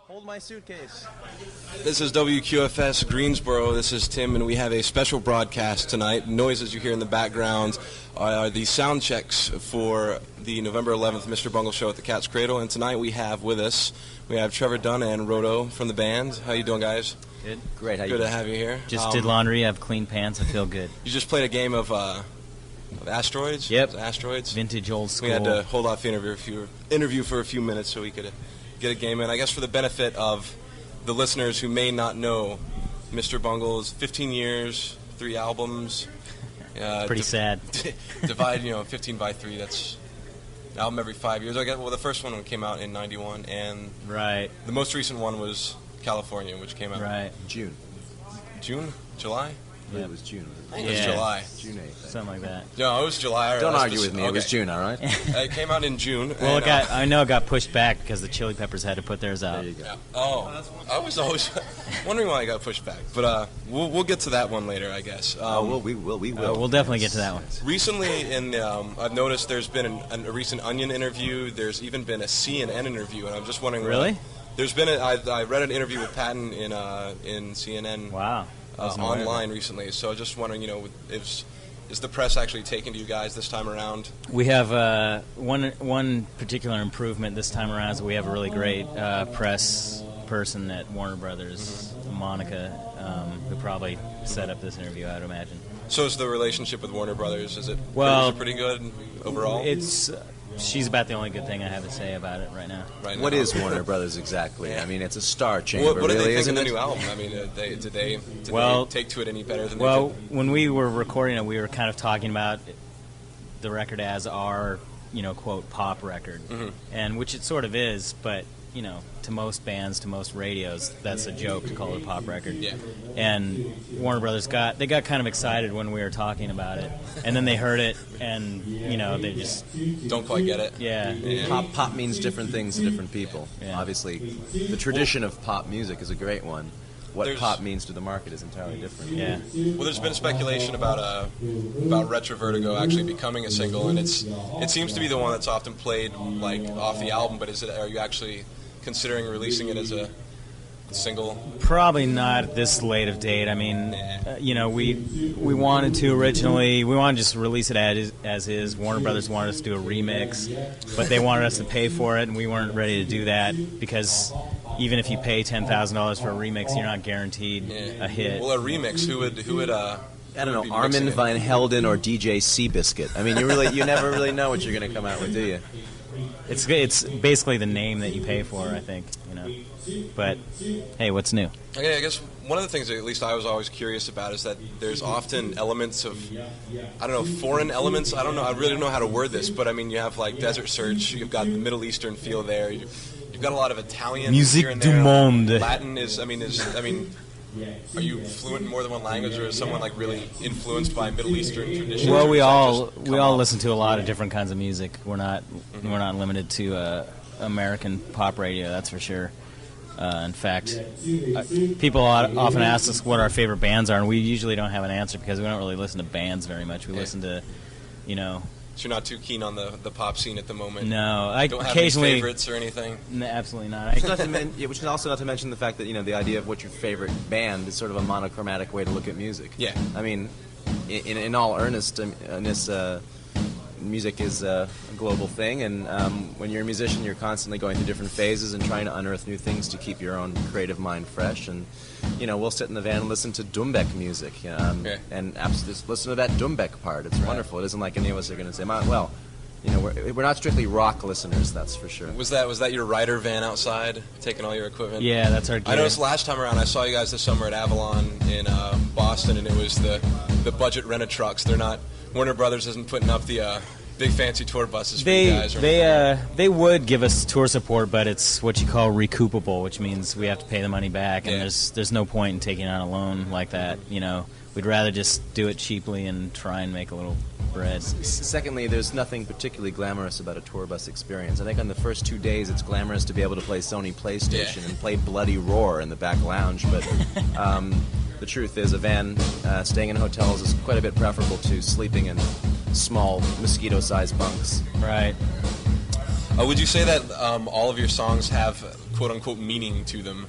Hold my suitcase. This is WQFS Greensboro. This is Tim, and we have a special broadcast tonight. Noises you hear in the background are the sound checks for the November 11th Mr. Bungle show at the Cat's Cradle. And tonight we have with us, we have Trevor Dunn and Roto from the band. How you doing, guys? Good. Great. How you Good doing? to have you here. Just did laundry. I have clean pants. I feel good. You just played a game of Asteroids? Yep. Asteroids? Vintage old school. We had to hold off the interview for a few minutes so we could get a game in. I guess for the benefit of the listeners who may not know, Mr. Bungle's 15 years, 3 albums. Pretty sad. Divide, 15 by 3. That's an album every 5 years. I guess. Well, the first one came out in '91, and right. The most recent one was California, which came out June, July. Yeah, it was June. It was July. June 8th. Something like that. No, it was July. Don't argue with me. Okay. It was June, all right? It came out in June. Well, I know it got pushed back because the Chili Peppers had to put theirs out. There you go. Yeah. Oh, I was always wondering why it got pushed back. But we'll get to that one later, I guess. We will. We'll definitely get to that one. Recently, I've noticed there's been a recent Onion interview. There's even been a CNN interview, and I'm just wondering. Really? There's been I read an interview with Patton in CNN. Wow. Online recently, so I was just wondering, is the press actually taking to you guys this time around? We have one particular improvement this time around is we have a really great press person at Warner Brothers, Monica, who probably set up this interview, I'd imagine. So is the relationship with Warner Brothers, is it pretty good overall? She's about the only good thing I have to say about it right now. What is Warner Brothers exactly? I mean, it's a star chamber, what do really, they think of the isn't new it? album? I mean, did they take to it any better than they Well, did? when we were recording it, we were kind of talking about the record as our, quote, pop record, and which it sort of is, but, to most bands, to most radios, that's a joke to call it a pop record. Yeah. And Warner Brothers got kind of excited when we were talking about it, and then they heard it, and they just don't quite get it. Yeah. Pop means different things to different people. Yeah. Obviously, the tradition of pop music is a great one. What pop means to the market is entirely different. Yeah. Well, there's been speculation about Retro Vertigo actually becoming a single, and it seems to be the one that's often played off the album. But are you actually considering releasing it as a single? Probably not at this late of date. I mean, we wanted to originally. We wanted to just release it as is. Warner Brothers wanted us to do a remix, but they wanted us to pay for it, and we weren't ready to do that because even if you pay $10,000 for a remix, you're not guaranteed a hit. Well, a remix, who would I don't know, Armin van Helden or DJ Seabiscuit. I mean, you never really know what you're going to come out with, do you? It's basically the name that you pay for, I think, But hey, what's new? Okay, I guess one of the things that at least I was always curious about is that there's often elements of, foreign elements. I really don't know how to word this, but I mean, you have like Desert Search, you've got the Middle Eastern feel there. You've got a lot of Italian Musique here and du there. monde. Latin are you fluent in more than one language, or is someone really influenced by Middle Eastern traditions? Well, we all listen to a lot of different kinds of music. We're not limited to American pop radio, that's for sure. In fact, people often ask us what our favorite bands are, and we usually don't have an answer because we don't really listen to bands very much. We listen to, So you're not too keen on the pop scene at the moment? No, I don't occasionally have any favorites or anything. No, absolutely not. Which is also not to mention the fact that the idea of what's your favorite band is sort of a monochromatic way to look at music. Yeah. I mean, in all earnestness, music is a global thing, and when you're a musician, you're constantly going through different phases and trying to unearth new things to keep your own creative mind fresh. And we'll sit in the van and listen to Dumbeck music, and just listen to that Dumbeck part. It's wonderful. It isn't like any of us are going to say, well, we're not strictly rock listeners, that's for sure. Was that your rider van outside, taking all your equipment? Yeah, that's our gear. I noticed last time around, I saw you guys this summer at Avalon in Boston, and it was the budget rent-a-trucks. They're not, Warner Brothers isn't putting up the big fancy tour buses for you guys. They would give us tour support, but it's what you call recoupable, which means we have to pay the money back, and there's no point in taking out a loan like that. We'd rather just do it cheaply and try and make a little bread. Secondly, there's nothing particularly glamorous about a tour bus experience. I think on the first 2 days it's glamorous to be able to play Sony PlayStation and play Bloody Roar in the back lounge, but the truth is a van staying in hotels is quite a bit preferable to sleeping in small mosquito-sized bunks. Right. Would you say that all of your songs have quote unquote meaning to them,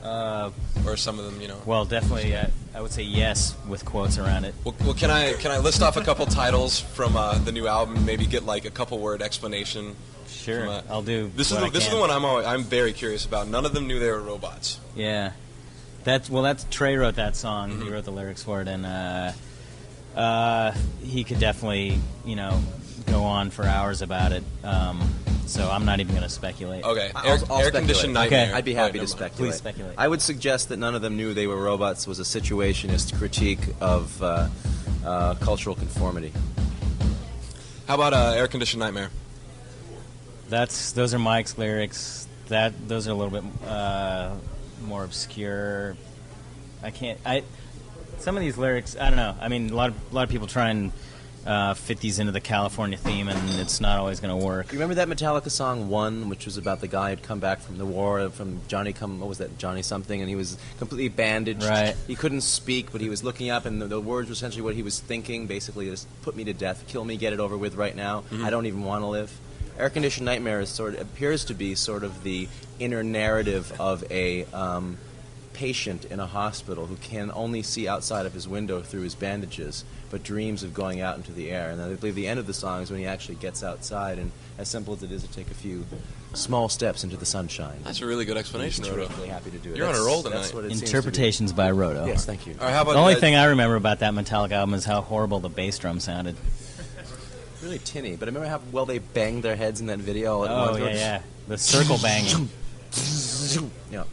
or some of them, you know? Well, definitely, I would say yes with quotes around it. Well, can I list off a couple titles from the new album? Maybe get like a couple word explanation. Sure, from, I'll do. This is the one I'm very curious about. None of them knew they were robots. Yeah, that's Trey wrote that song. Mm-hmm. He wrote the lyrics for it, and he could definitely, you know, go on for hours about it. So I'm not even going to speculate. Okay, I'll air-conditioned nightmare. Okay. I'd be happy to speculate. Please speculate. I would suggest that none of them knew they were robots was a situationist critique of cultural conformity. How about air-conditioned nightmare? Those are Mike's lyrics. Those are a little bit more obscure. Some of these lyrics, I don't know. I mean, a lot of people try and fit these into the California theme, and it's not always going to work. You remember that Metallica song "One," which was about the guy who'd come back from the war, from what was that, Johnny something, and he was completely bandaged. Right. He couldn't speak, but he was looking up, and the words were essentially what he was thinking. Basically, just put me to death, kill me, get it over with right now. Mm-hmm. I don't even want to live. Air-conditioned nightmare appears to be sort of the inner narrative of a patient in a hospital who can only see outside of his window through his bandages, but dreams of going out into the air. And I believe the end of the song is when he actually gets outside, and as simple as it is to take a few small steps into the sunshine. That's a really good explanation, Roto. Really happy to do it. You're on a roll tonight. That's what it seems to be. Interpretations by Roto. Yes, thank you. All right, how about The only thing I remember about that Metallica album is how horrible the bass drum sounded. Really tinny, but I remember how well they banged their heads in that video all at Oh, once. yeah. The circle banging. Yeah.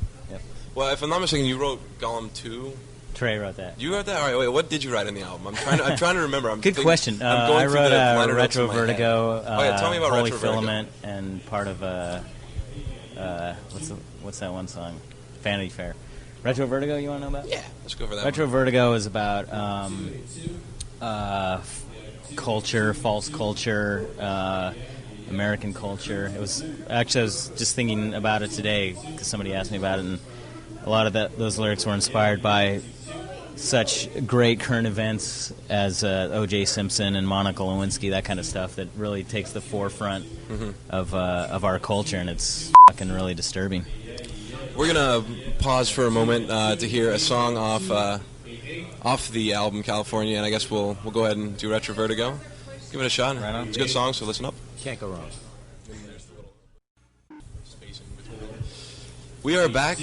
Well, if I'm not mistaken, you wrote Gollum 2. Trey wrote that. You wrote that? All right, wait, what did you write in the album? I'm trying to remember. Good question. I'm going I through wrote the liner notes Retro in my head. Vertigo, Tell me about Holy Retro Filament, and part of what's that one song? Vanity Fair. Retro Vertigo, you want to know about? Yeah, let's go for that. Retro Vertigo is about culture, false culture, American culture. I was just thinking about it today because somebody asked me about it, and a lot of those lyrics were inspired by such great current events as O.J. Simpson and Monica Lewinsky, that kind of stuff that really takes the forefront of our culture, and it's fucking really disturbing. We're gonna pause for a moment to hear a song off the album California, and I guess we'll go ahead and do Retro Vertigo. Give it a shot. Right on. It's a good song, so listen up. Can't go wrong. We are back.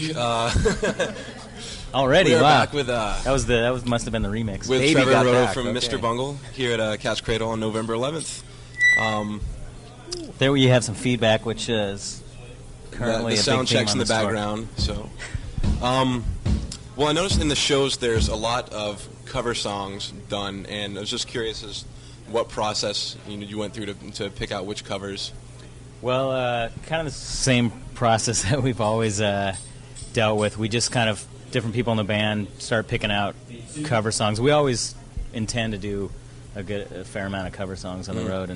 Already, we are wow. back with that must have been the remix. with Baby Trevor got Roto back, from okay. Mr. Bungle here at Cat's Cradle on November 11th. There you have some feedback, which is currently the a sound big theme checks on in the store. background. So, well, I noticed in the shows there's a lot of cover songs done, and I was just curious as what process you went through to pick out which covers. Well, kind of the same process that we've always dealt with. We just kind of, different people in the band start picking out cover songs. We always intend to do a fair amount of cover songs on the road,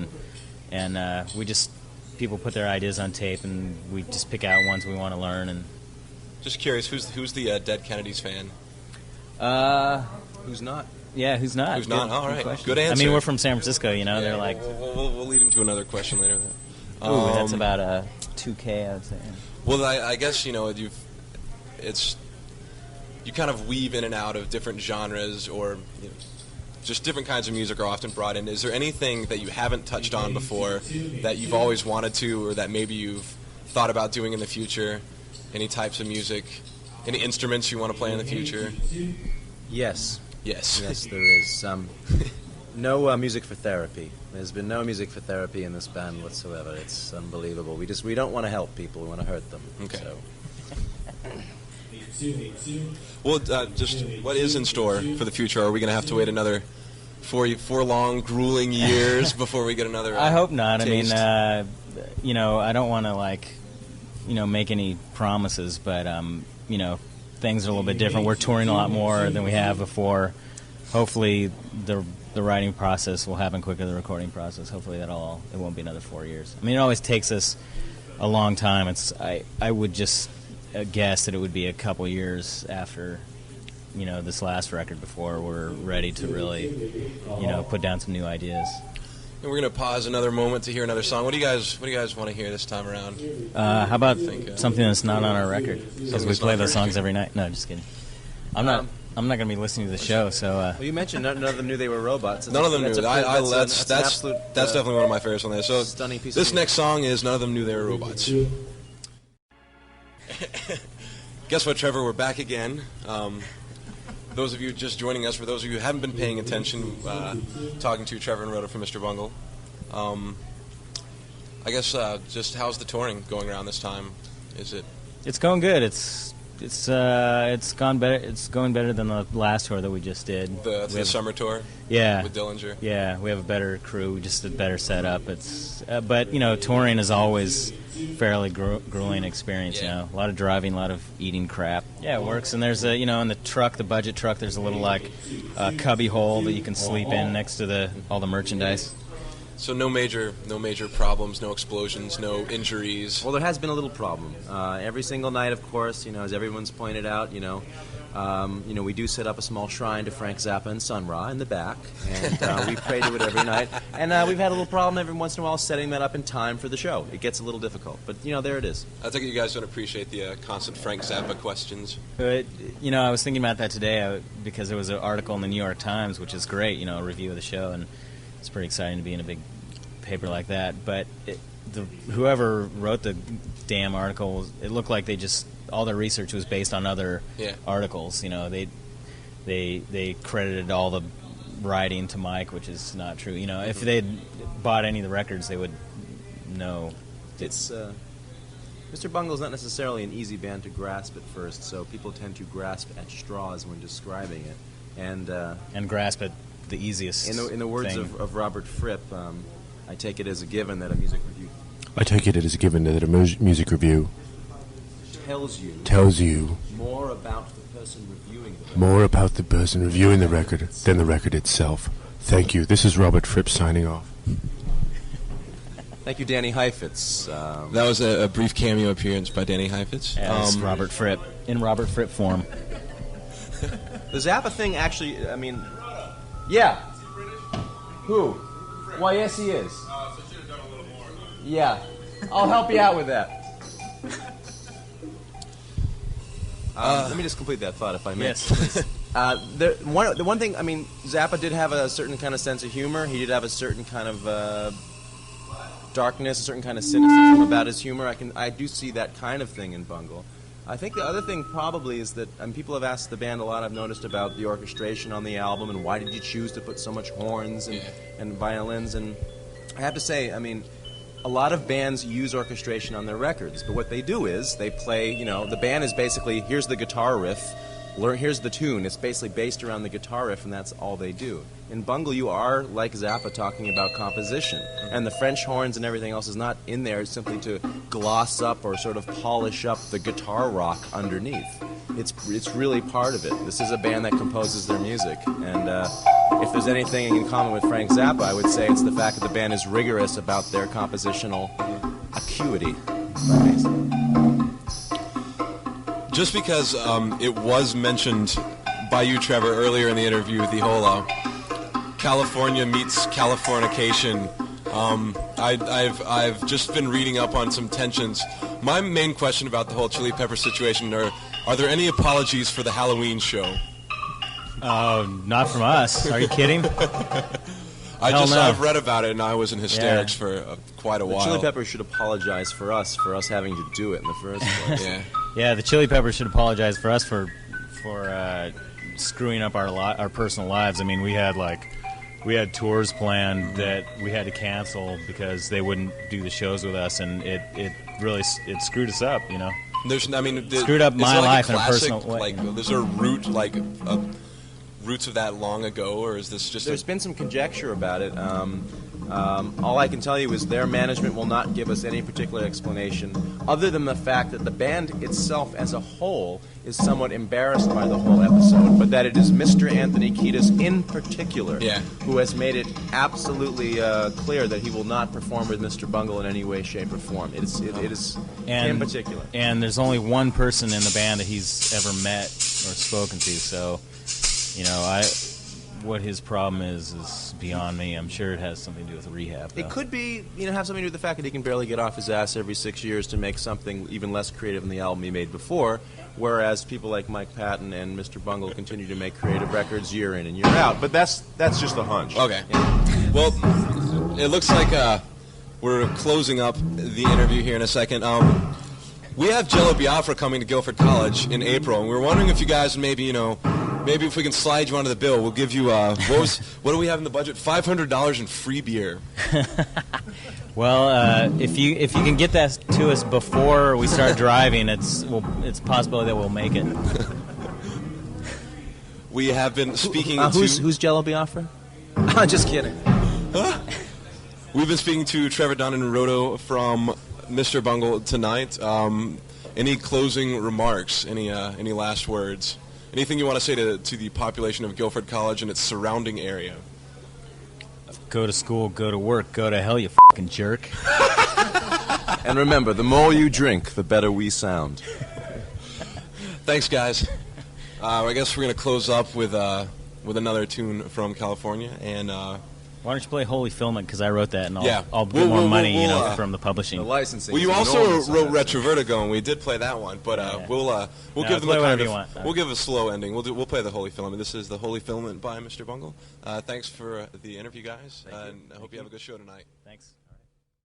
and people put their ideas on tape, and we just pick out ones we want to learn. And Just curious, who's the Dead Kennedys fan? Who's not? Yeah, who's not? Who's not? All right, question. good answer. I mean, we're from San Francisco, you know. They're like, we'll lead into another question later. ooh, that's about a 2K, I would say. Well, I guess you kind of weave in and out of different genres, or just different kinds of music are often brought in. Is there anything that you haven't touched on before that you've always wanted to, or that maybe you've thought about doing in the future? Any types of music, any instruments you want to play in the future? Yes. Yes. Yes, there is. No music for therapy. There's been no music for therapy in this band whatsoever. It's unbelievable. We don't want to help people. We want to hurt them. Okay. So. Well, just what is in store for the future? Are we going to have to wait another 4 long, grueling years before we get another? I hope not. Taste? I mean, I don't want to make any promises, but things are a little bit different. We're touring a lot more than we have before. Hopefully, the writing process will happen quicker than the recording process. Hopefully, it won't be another 4 years. I mean, it always takes us a long time. I would just guess that it would be a couple years after this last record before we're ready to really put down some new ideas. And we're going to pause another moment to hear another song. What do you guys want to hear this time around? How about something that's not on our record? Because we play those songs every night. No, just kidding. I'm not going to be listening to the show, so... Well, you mentioned none of them knew they were robots. None of them knew. That's definitely one of my favorites on there. So stunning piece this of next song is None of Them Knew They Were Robots. Guess what, Trevor? We're back again. Those of you just joining us, for those of you who haven't been paying attention, talking to Trevor and Rhoda from Mr. Bungle. I guess just how's the touring going around this time? Is it? It's going good. It's gone better. It's going better than the last tour that we just did. The summer tour. Yeah. With Dillinger. Yeah, we have a better crew, just a better setup. It's but touring is always fairly grueling experience. Yeah. A lot of driving, a lot of eating crap. Yeah, it works. And there's in the truck, the budget truck, there's a little cubby hole that you can sleep in next to all the merchandise. So no major problems, no explosions, no injuries. Well, there has been a little problem. Every single night, of course, as everyone's pointed out, we do set up a small shrine to Frank Zappa and Sun Ra in the back, and we pray to it every night. And we've had a little problem every once in a while setting that up in time for the show. It gets a little difficult, but there it is. I think you guys don't appreciate the constant Frank Zappa questions. I was thinking about that today because there was an article in the New York Times, which is great, a review of the show, and it's pretty exciting to be in a big paper like that. But whoever wrote the damn article, it looked like all their research was based on other articles. They credited all the writing to Mike, which is not true. If they'd bought any of the records, they would know. It's Mr. Bungle's not necessarily an easy band to grasp at first, so people tend to grasp at straws when describing it, and grasp at the easiest. In the words of Robert Fripp, I take it as a given that a music review. I take it as a given that a music review tells you more about the person reviewing the record than the record itself. Thank you. This is Robert Fripp signing off. Thank you, Danny Heifetz. That was a brief cameo appearance by Danny Heifetz. As Robert Fripp, in Robert Fripp form. The Zappa thing actually, yeah. Who? Why, yes, he is. So should have done a little more. Yeah. I'll help you out with that. Let me just complete that thought, if I may. Yes, please. The one thing, Zappa did have a certain kind of sense of humor. He did have a certain kind of darkness, a certain kind of cynicism about his humor. I do see that kind of thing in Bungle. I think the other thing probably is that people have asked the band a lot, I've noticed, about the orchestration on the album and why did you choose to put so much horns and violins. And I have to say, a lot of bands use orchestration on their records, but what they do is they play, the band is basically, here's the guitar riff, here's the tune. It's basically based around the guitar riff, and that's all they do. In Bungle, you are, like Zappa, talking about composition, and the French horns and everything else is not in there simply to gloss up or sort of polish up the guitar rock underneath. It's really part of it. This is a band that composes their music, and if there's anything in common with Frank Zappa, I would say it's the fact that the band is rigorous about their compositional acuity. Just because it was mentioned by you, Trevor, earlier in the interview, the whole California meets Californication. I've just been reading up on some tensions. My main question about the whole Chili Pepper situation are there any apologies for the Halloween show? Not from us. Are you kidding? I've read about it, and I was in hysterics for quite a while. The Chili Peppers should apologize for us having to do it in the first place. Yeah, the Chili Peppers should apologize for us for screwing up our personal lives. We had tours planned that we had to cancel because they wouldn't do the shows with us, and it really screwed us up. Screwed up my life in a personal way. Is there a root roots of that long ago, or is this just? There's been some conjecture about it. All I can tell you is their management will not give us any particular explanation, other than the fact that the band itself as a whole is somewhat embarrassed by the whole episode, but that it is Mr. Anthony Kiedis in particular who has made it absolutely clear that he will not perform with Mr. Bungle in any way, shape, or form. It is in particular. And there's only one person in the band that he's ever met or spoken to, so what his problem is beyond me. I'm sure it has something to do with rehab, though. It could be, have something to do with the fact that he can barely get off his ass every 6 years to make something even less creative than the album he made before, whereas people like Mike Patton and Mr. Bungle continue to make creative records year in and year out. But that's just a hunch. Okay. Well, it looks like we're closing up the interview here in a second. We have Jello Biafra coming to Guilford College in April, and we're wondering if you guys maybe if we can slide you onto the bill. We'll give you what do we have in the budget? $500 in free beer. Well, if you can get that to us before we start driving, it's possible that we'll make it. We have been speaking to who's Jello Biafra? Just kidding. We've been speaking to Trevor Dunn and Roto from Mr. Bungle tonight. Any closing remarks? Any last words? Anything you want to say to the population of Guilford College and its surrounding area? Go to school, go to work, go to hell, you fucking jerk. And remember, the more you drink, the better we sound. Thanks, guys. I guess we're going to close up with another tune from California, and why don't you play Holy Filament, because I wrote that, and I'll get we'll, more we'll, money we'll, from the publishing. The licensing. Well, you also wrote Retrovertigo, and we did play that one, but we'll give them we'll give a slow ending. We'll play the Holy Filament. This is the Holy Filament by Mr. Bungle. Thanks for the interview, guys, and I hope you have a good show tonight. Thanks.